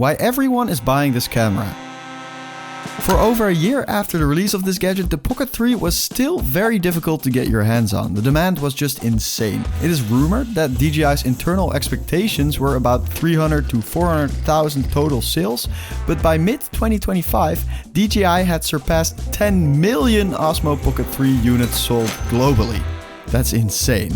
Why everyone is buying this camera. For over a year after the release of this gadget, the Pocket 3 was still very difficult to get your hands on. The demand was just insane. It is rumored that DJI's internal expectations were about 300 to 400,000 total sales, but by mid-2025, DJI had surpassed 10 million Osmo Pocket 3 units sold globally. That's insane.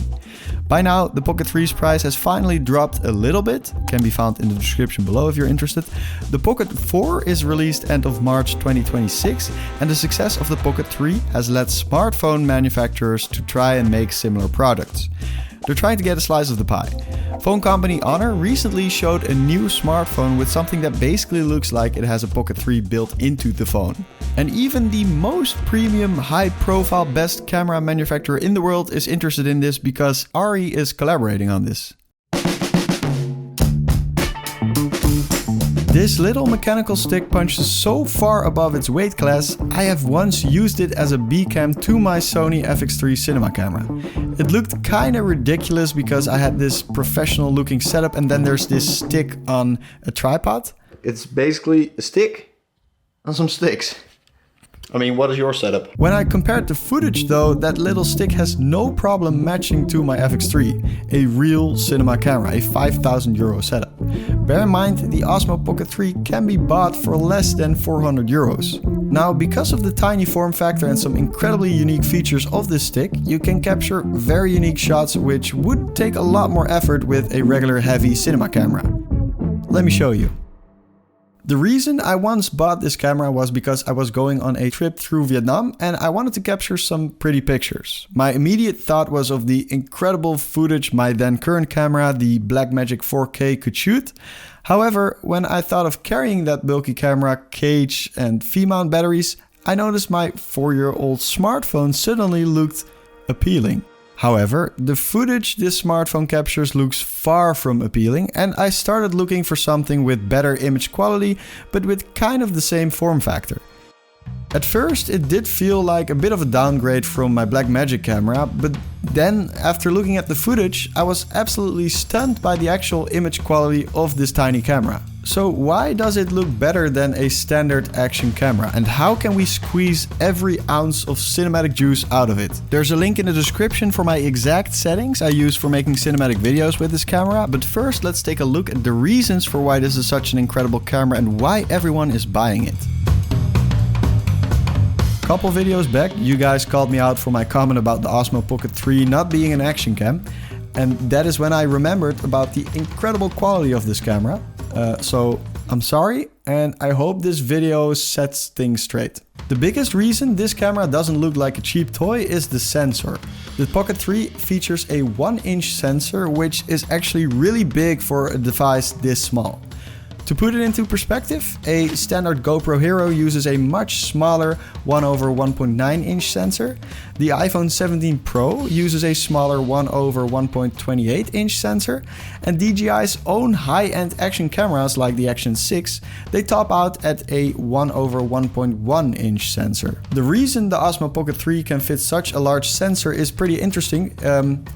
By now, the Pocket 3's price has finally dropped a little bit, can be found in the description below if you're interested. The Pocket 4 is released end of March 2026, and the success of the Pocket 3 has led smartphone manufacturers to try and make similar products. They're trying to get a slice of the pie. Phone company Honor recently showed a new smartphone with something that basically looks like it has a Pocket 3 built into the phone. And even the most premium, high-profile, best camera manufacturer in the world is interested in this because Ari is collaborating on this. This little mechanical stick punches so far above its weight class, I have once used it as a B-cam to my Sony FX3 cinema camera. It looked kinda ridiculous because I had this professional looking setup and then there's this stick on a tripod. It's basically a stick on some sticks. I mean, what is your setup? When I compared the footage though, that little stick has no problem matching to my FX3, a real cinema camera, a 5,000 euro setup. Bear in mind, the Osmo Pocket 3 can be bought for less than 400 euros. Now, because of the tiny form factor and some incredibly unique features of this stick, you can capture very unique shots which would take a lot more effort with a regular heavy cinema camera. Let me show you. The reason I once bought this camera was because I was going on a trip through Vietnam and I wanted to capture some pretty pictures. My immediate thought was of the incredible footage my then current camera, the Blackmagic 4K, could shoot. However, when I thought of carrying that bulky camera, cage and V-mount batteries, I noticed my 4-year-old smartphone suddenly looked appealing. However, the footage this smartphone captures looks far from appealing and I started looking for something with better image quality but with kind of the same form factor. At first it did feel like a bit of a downgrade from my Blackmagic camera, but then after looking at the footage I was absolutely stunned by the actual image quality of this tiny camera. So why does it look better than a standard action camera and how can we squeeze every ounce of cinematic juice out of it? There's a link in the description for my exact settings I use for making cinematic videos with this camera, but first let's take a look at the reasons for why this is such an incredible camera and why everyone is buying it. Couple videos back, you guys called me out for my comment about the Osmo Pocket 3 not being an action cam, and that is when I remembered about the incredible quality of this camera. So I'm sorry, and I hope this video sets things straight. The biggest reason this camera doesn't look like a cheap toy is the sensor. The Pocket 3 features a 1-inch sensor, which is actually really big for a device this small. To put it into perspective, a standard GoPro Hero uses a much smaller 1/1.9 inch sensor. The iPhone 17 Pro uses a smaller 1/1.28 inch sensor. And DJI's own high-end action cameras like the Action 6, they top out at a 1/1.1 inch sensor. The reason the Osmo Pocket 3 can fit such a large sensor is pretty interesting.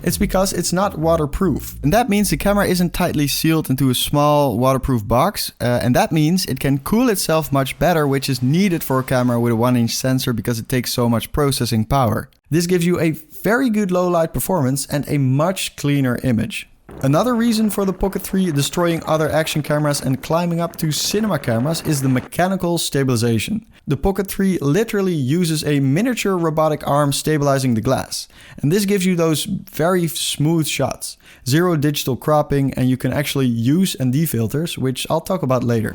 It's because it's not waterproof. And that means the camera isn't tightly sealed into a small waterproof box. And that means it can cool itself much better, which is needed for a camera with a 1-inch sensor because it takes so much processing power. This gives you a very good low light performance and a much cleaner image. Another reason for the Pocket 3 destroying other action cameras and climbing up to cinema cameras is the mechanical stabilization. The Pocket 3 literally uses a miniature robotic arm stabilizing the glass. And this gives you those very smooth shots. Zero digital cropping, and you can actually use ND filters, which I'll talk about later.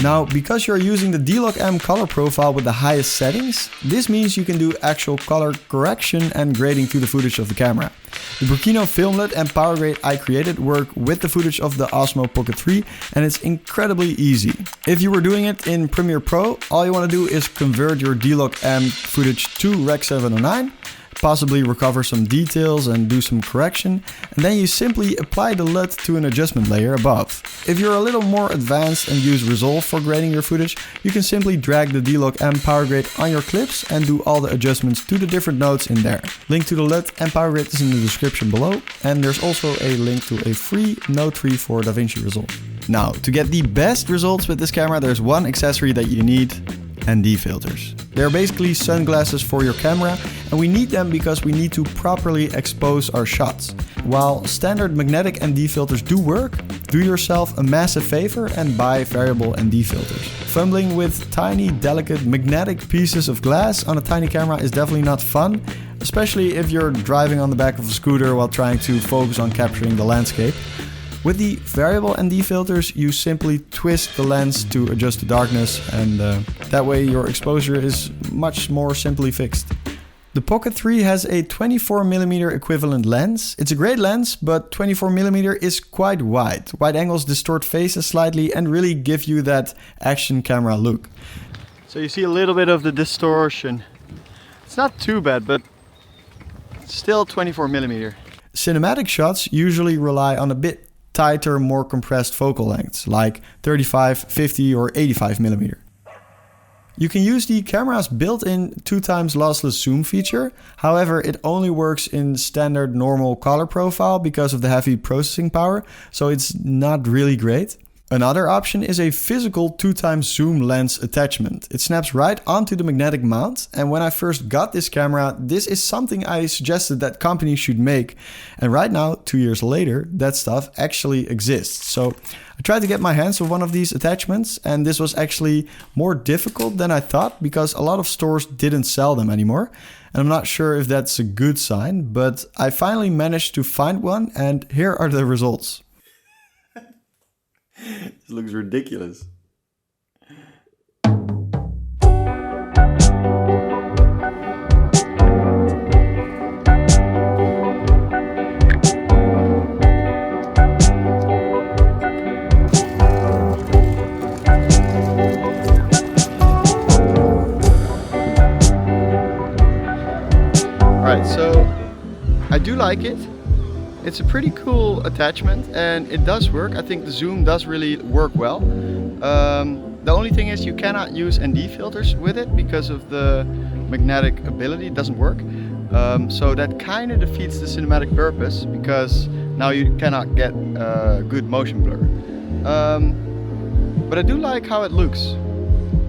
Now, because you're using the D-Log M color profile with the highest settings, this means you can do actual color correction and grading to the footage of the camera. The BruKino filmlet and power grade I created work with the footage of the Osmo Pocket 3 and it's incredibly easy. If you were doing it in Premiere Pro, all you want to do is convert your D-Log M footage to Rec 709, possibly recover some details and do some correction, and then you simply apply the LUT to an adjustment layer above. If you're a little more advanced and use Resolve for grading your footage, you can simply drag the D-Log M power grade on your clips and do all the adjustments to the different nodes in there. Link to the LUT and power grade is in the description below, and there's also a link to a free node tree for DaVinci Resolve. Now, to get the best results with this camera, there's one accessory that you need: ND filters. They're basically sunglasses for your camera, and we need them because we need to properly expose our shots. While standard magnetic ND filters do work, do yourself a massive favor and buy variable ND filters. Fumbling with tiny, delicate magnetic pieces of glass on a tiny camera is definitely not fun, especially if you're driving on the back of a scooter while trying to focus on capturing the landscape. With the variable ND filters, you simply twist the lens to adjust the darkness, and that way your exposure is much more simply fixed. The Pocket 3 has a 24mm equivalent lens. It's a great lens, but 24mm is quite wide. Wide angles distort faces slightly and really give you that action camera look. So you see a little bit of the distortion. It's not too bad, but still 24mm. Cinematic shots usually rely on a bit tighter, more compressed focal lengths, like 35, 50 or 85mm. You can use the camera's built-in 2x lossless zoom feature. However, it only works in standard normal color profile because of the heavy processing power, so it's not really great. Another option is a physical 2x zoom lens attachment. It snaps right onto the magnetic mount, and when I first got this camera, this is something I suggested that companies should make. And right now, 2 years later, that stuff actually exists. So I tried to get my hands on one of these attachments, and this was actually more difficult than I thought because a lot of stores didn't sell them anymore. And I'm not sure if that's a good sign, but I finally managed to find one, and here are the results. This looks ridiculous. Alright, so I do like it. It's a pretty cool attachment and it does work. I think the zoom does really work well. The only thing is you cannot use ND filters with it because of the magnetic ability. It doesn't work. So that kind of defeats the cinematic purpose because now you cannot get good motion blur. But I do like how it looks.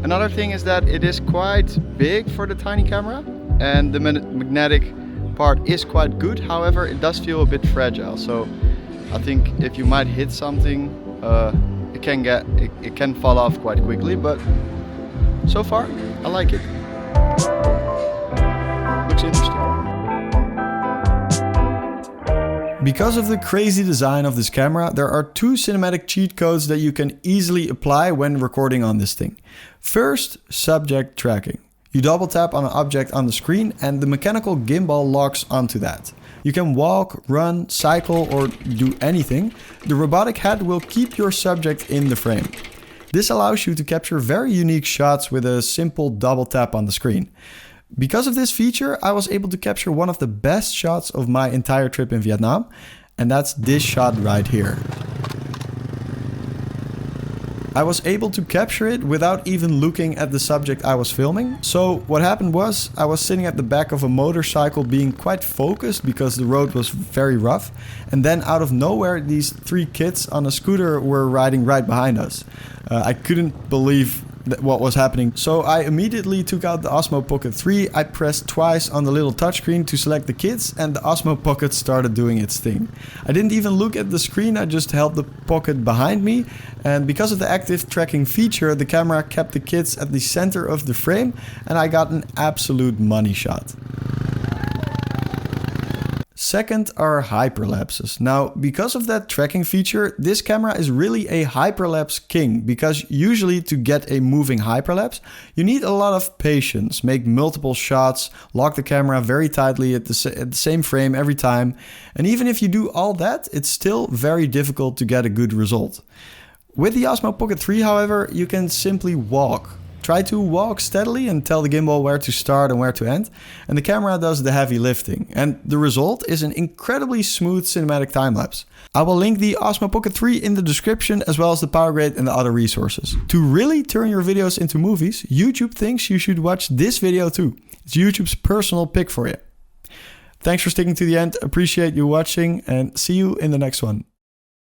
Another thing is that it is quite big for the tiny camera and the magnetic part is quite good. However, it does feel a bit fragile, so I think if you might hit something, it can fall off quite quickly, but so far I like it. Looks interesting. Because of the crazy design of this camera, there are two cinematic cheat codes that you can easily apply when recording on this thing. First, subject tracking. You double tap on an object on the screen and the mechanical gimbal locks onto that. You can walk, run, cycle or do anything. The robotic head will keep your subject in the frame. This allows you to capture very unique shots with a simple double tap on the screen. Because of this feature, I was able to capture one of the best shots of my entire trip in Vietnam, and that's this shot right here. I was able to capture it without even looking at the subject I was filming. So what happened was I was sitting at the back of a motorcycle being quite focused because the road was very rough. And then out of nowhere, these three kids on a scooter were riding right behind us. I couldn't believe what was happening. So I immediately took out the Osmo Pocket 3. I pressed twice on the little touchscreen to select the kids and the Osmo Pocket started doing its thing. I didn't even look at the screen, I just held the Pocket behind me, and because of the active tracking feature, the camera kept the kids at the center of the frame and I got an absolute money shot. Second are hyperlapses. Now, because of that tracking feature, this camera is really a hyperlapse king, because usually to get a moving hyperlapse, you need a lot of patience, make multiple shots, lock the camera very tightly at the same frame every time. And even if you do all that, it's still very difficult to get a good result. With the Osmo Pocket 3, however, you can simply walk. Try to walk steadily and tell the gimbal where to start and where to end, and the camera does the heavy lifting, and the result is an incredibly smooth cinematic time-lapse. I will link the Osmo Pocket 3 in the description, as well as the power grade and the other resources. To really turn your videos into movies, YouTube thinks you should watch this video too. It's YouTube's personal pick for you. Thanks for sticking to the end, appreciate you watching, and see you in the next one.